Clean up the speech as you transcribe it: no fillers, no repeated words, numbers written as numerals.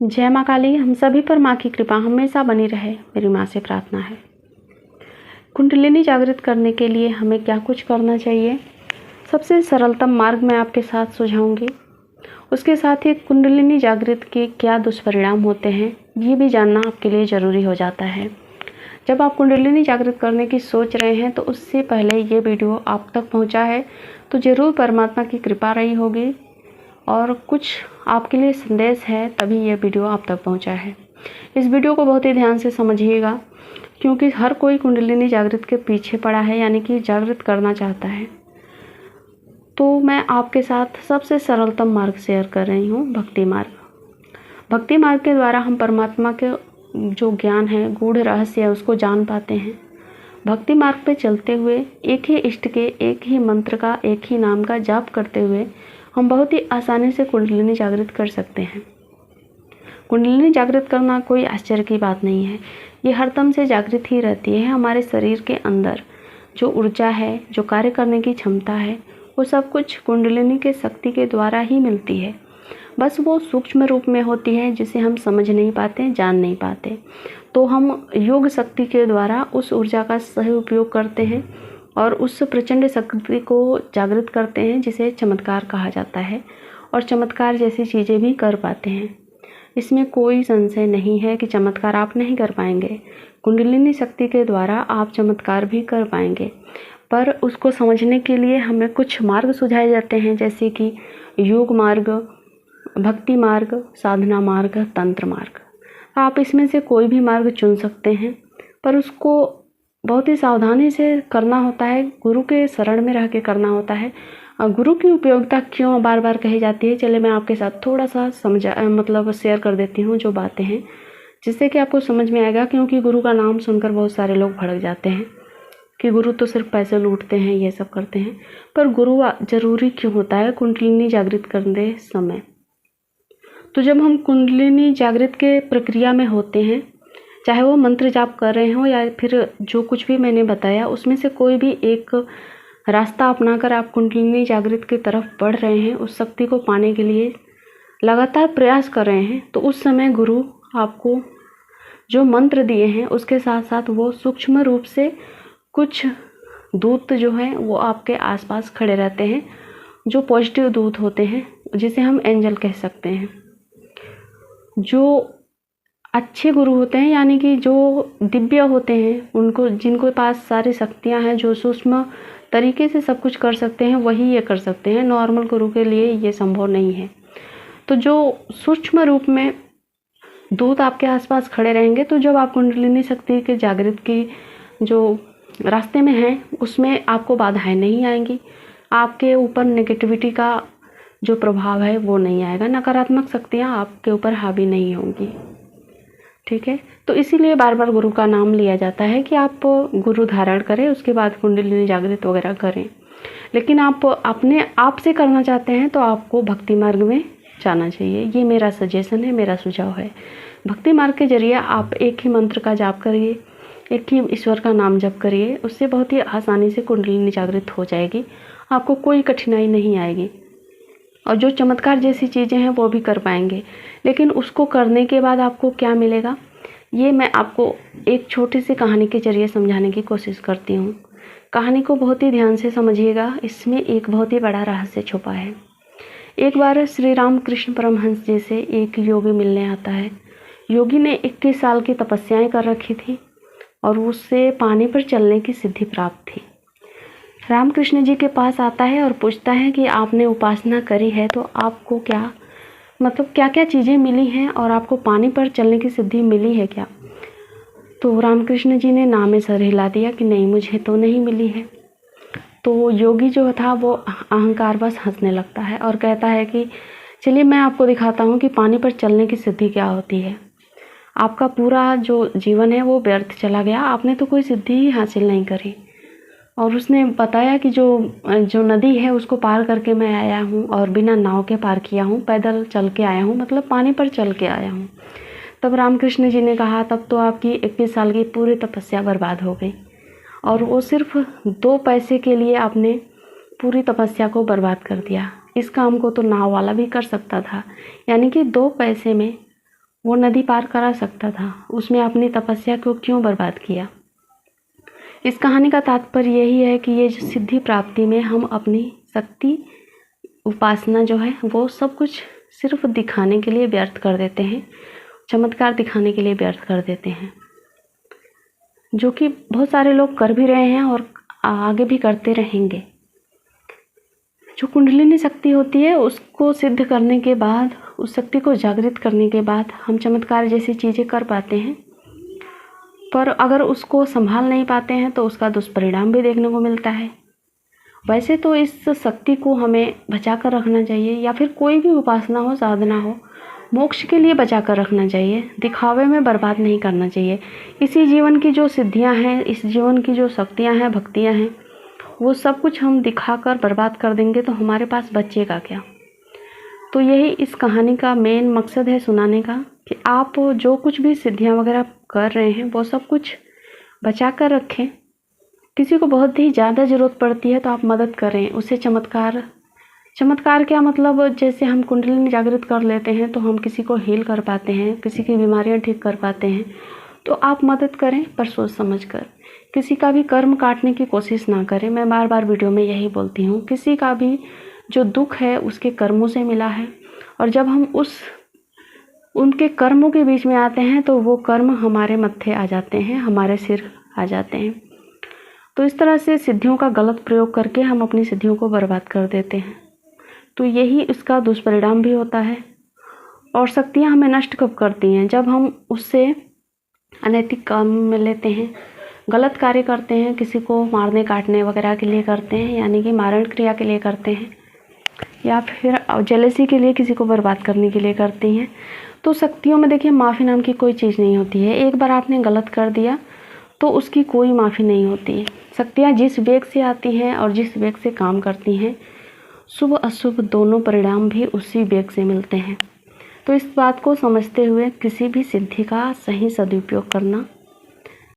जय माँ काली। हम सभी पर माँ की कृपा हमेशा बनी रहे, मेरी माँ से प्रार्थना है। कुंडलिनी जागृत करने के लिए हमें क्या कुछ करना चाहिए, सबसे सरलतम मार्ग मैं आपके साथ सुझाऊंगी। उसके साथ ही कुंडलिनी जागृत के क्या दुष्परिणाम होते हैं ये भी जानना आपके लिए ज़रूरी हो जाता है। जब आप कुंडलिनी जागृत करने की सोच रहे हैं तो उससे पहले ये वीडियो आप तक पहुंचा है तो ज़रूर परमात्मा की कृपा रही होगी और कुछ आपके लिए संदेश है, तभी ये वीडियो आप तक पहुंचा है। इस वीडियो को बहुत ही ध्यान से समझिएगा, क्योंकि हर कोई कुंडलिनी जागृत के पीछे पड़ा है, यानी कि जागृत करना चाहता है। तो मैं आपके साथ सबसे सरलतम मार्ग शेयर कर रही हूँ, भक्ति मार्ग। भक्ति मार्ग के द्वारा हम परमात्मा के जो ज्ञान है, गूढ़ रहस्य है, उसको जान पाते हैं। भक्ति मार्ग पे चलते हुए एक ही इष्ट के, एक ही मंत्र का, एक ही नाम का जाप करते हुए हम बहुत ही आसानी से कुंडलिनी जागृत कर सकते हैं। कुंडलिनी जागृत करना कोई आश्चर्य की बात नहीं है, ये हरदम से जागृत ही रहती है। हमारे शरीर के अंदर जो ऊर्जा है, जो कार्य करने की क्षमता है, वो सब कुछ कुंडलिनी के शक्ति के द्वारा ही मिलती है। बस वो सूक्ष्म रूप में होती है, जिसे हम समझ नहीं पाते, जान नहीं पाते। तो हम योग शक्ति के द्वारा उस ऊर्जा का सही उपयोग करते हैं और उस प्रचंड शक्ति को जागृत करते हैं, जिसे चमत्कार कहा जाता है, और चमत्कार जैसी चीज़ें भी कर पाते हैं। इसमें कोई संशय नहीं है कि चमत्कार आप नहीं कर पाएंगे। कुंडलिनी शक्ति के द्वारा आप चमत्कार भी कर पाएंगे, पर उसको समझने के लिए हमें कुछ मार्ग सुझाए जाते हैं, जैसे कि योग मार्ग, भक्ति मार्ग, साधना मार्ग, तंत्र मार्ग। आप इसमें से कोई भी मार्ग चुन सकते हैं, पर उसको बहुत ही सावधानी से करना होता है, गुरु के शरण में रह के करना होता है। गुरु की उपयोगिता क्यों बार बार कही जाती है, चलिए मैं आपके साथ थोड़ा सा शेयर कर देती हूँ जो बातें हैं, जिससे कि आपको समझ में आएगा। क्योंकि गुरु का नाम सुनकर बहुत सारे लोग भड़क जाते हैं कि गुरु तो सिर्फ पैसे लूटते हैं, ये सब करते हैं। पर गुरु जरूरी क्यों होता है कुंडलिनी जागृत करते समय? तो जब हम कुंडलिनी जागृत के प्रक्रिया में होते हैं, चाहे वो मंत्र जाप कर रहे हो या फिर जो कुछ भी मैंने बताया, उसमें से कोई भी एक रास्ता अपनाकर आप कुंडलिनी जागृत की तरफ बढ़ रहे हैं, उस शक्ति को पाने के लिए लगातार प्रयास कर रहे हैं, तो उस समय गुरु आपको जो मंत्र दिए हैं उसके साथ साथ वो सूक्ष्म रूप से कुछ दूत जो हैं वो आपके आसपास खड़े रहते हैं, जो पॉजिटिव दूत होते हैं, जिसे हम एंजल कह सकते हैं। जो अच्छे गुरु होते हैं, यानी कि जो दिव्य होते हैं, उनको जिनके पास सारी शक्तियां हैं, जो सूक्ष्म तरीके से सब कुछ कर सकते हैं, वही ये कर सकते हैं। नॉर्मल गुरु के लिए ये संभव नहीं है। तो जो सूक्ष्म रूप में दूत आपके आसपास खड़े रहेंगे, तो जब आप कुंडलिनी शक्ति के जागृत की जो रास्ते में हैं, उसमें आपको बाधाएं नहीं आएंगी। आपके ऊपर नेगेटिविटी का जो प्रभाव है वो नहीं आएगा, नकारात्मक शक्तियाँ आपके ऊपर हावी नहीं होंगी। ठीक है, तो इसीलिए बार बार गुरु का नाम लिया जाता है कि आप गुरु धारण करें, उसके बाद कुंडलिनी जागृत वगैरह करें। लेकिन आप अपने आप से करना चाहते हैं तो आपको भक्ति मार्ग में जाना चाहिए। ये मेरा सजेशन है, मेरा सुझाव है। भक्ति मार्ग के जरिए आप एक ही मंत्र का जाप करिए, एक ही ईश्वर का नाम जप करिए, उससे बहुत ही आसानी से कुंडलिनी जागृत हो जाएगी, आपको कोई कठिनाई नहीं आएगी और जो चमत्कार जैसी चीज़ें हैं वो भी कर पाएंगे। लेकिन उसको करने के बाद आपको क्या मिलेगा, ये मैं आपको एक छोटी सी कहानी के जरिए समझाने की कोशिश करती हूँ। कहानी को बहुत ही ध्यान से समझिएगा, इसमें एक बहुत ही बड़ा रहस्य छुपा है। एक बार श्री राम कृष्ण परमहंस जी से एक योगी मिलने आता है। योगी ने 21 साल की तपस्याएं कर रखी थी और उससे पानी पर चलने की सिद्धि प्राप्त थी। रामकृष्ण जी के पास आता है और पूछता है कि आपने उपासना करी है तो आपको क्या क्या क्या चीज़ें मिली हैं और आपको पानी पर चलने की सिद्धि मिली है क्या? तो रामकृष्ण जी ने ना में सर हिला दिया कि नहीं, मुझे तो नहीं मिली है। तो योगी जो था वो अहंकार बस हंसने लगता है और कहता है कि चलिए मैं आपको दिखाता हूँ कि पानी पर चलने की सिद्धि क्या होती है। आपका पूरा जो जीवन है वो व्यर्थ चला गया, आपने तो कोई सिद्धि ही हासिल नहीं करी। और उसने बताया कि जो नदी है उसको पार करके मैं आया हूँ और बिना नाव के पार किया हूँ, पैदल चल के आया हूँ, मतलब पानी पर चल के आया हूँ। तब रामकृष्ण जी ने कहा, तब तो आपकी 21 साल की पूरी तपस्या बर्बाद हो गई और वो सिर्फ 2 पैसे के लिए आपने पूरी तपस्या को बर्बाद कर दिया। इस काम को तो नाव वाला भी कर सकता था, यानी कि 2 पैसे में वो नदी पार करा सकता था, उसमें अपनी तपस्या को क्यों बर्बाद किया। इस कहानी का तात्पर्य यही है कि ये जो सिद्धि प्राप्ति में हम अपनी शक्ति उपासना जो है वो सब कुछ सिर्फ दिखाने के लिए व्यर्थ कर देते हैं, चमत्कार दिखाने के लिए व्यर्थ कर देते हैं, जो कि बहुत सारे लोग कर भी रहे हैं और आगे भी करते रहेंगे। जो कुंडलिनी शक्ति होती है उसको सिद्ध करने के बाद, उस शक्ति को जागृत करने के बाद हम चमत्कार जैसी चीज़ें कर पाते हैं, पर अगर उसको संभाल नहीं पाते हैं तो उसका दुष्परिणाम भी देखने को मिलता है। वैसे तो इस शक्ति को हमें बचा कर रखना चाहिए, या फिर कोई भी उपासना हो, साधना हो, मोक्ष के लिए बचा कर रखना चाहिए, दिखावे में बर्बाद नहीं करना चाहिए। इसी जीवन की जो सिद्धियां हैं, इस जीवन की जो शक्तियां हैं, भक्तियां हैं, वो सब कुछ हम दिखाकर बर्बाद कर देंगे तो हमारे पास बचेगा क्या। तो यही इस कहानी का मेन मकसद है सुनाने का, कि आप जो कुछ भी सिद्धियां वगैरह कर रहे हैं वो सब कुछ बचा कर रखें। किसी को बहुत ही ज़्यादा ज़रूरत पड़ती है तो आप मदद करें, उससे चमत्कार क्या मतलब, जैसे हम कुंडलिनी जागृत कर लेते हैं तो हम किसी को हील कर पाते हैं, किसी की बीमारियां ठीक कर पाते हैं। तो आप मदद करें, पर सोच समझ कर। किसी का भी कर्म काटने की कोशिश ना करें। मैं बार बार वीडियो में यही बोलती हूँ, किसी का भी जो दुख है उसके कर्मों से मिला है, और जब हम उनके कर्मों के बीच में आते हैं तो वो कर्म हमारे मत्थे आ जाते हैं, हमारे सिर आ जाते हैं। तो इस तरह से सिद्धियों का गलत प्रयोग करके हम अपनी सिद्धियों को बर्बाद कर देते हैं। तो यही इसका दुष्परिणाम भी होता है। और शक्तियाँ हमें नष्ट कब करती हैं, जब हम उससे अनैतिक काम में लेते हैं, गलत कार्य करते हैं, किसी को मारने काटने वगैरह के लिए करते हैं, यानी कि मारण क्रिया के लिए करते हैं, या फिर जेलसी के लिए किसी को बर्बाद करने के लिए करती हैं। तो शक्तियों में देखिए माफ़ी नाम की कोई चीज़ नहीं होती है। एक बार आपने गलत कर दिया तो उसकी कोई माफ़ी नहीं होती है। शक्तियाँ जिस वेग से आती हैं और जिस वेग से काम करती हैं, शुभ अशुभ दोनों परिणाम भी उसी वेग से मिलते हैं। तो इस बात को समझते हुए किसी भी सिद्धि का सही सदुपयोग करना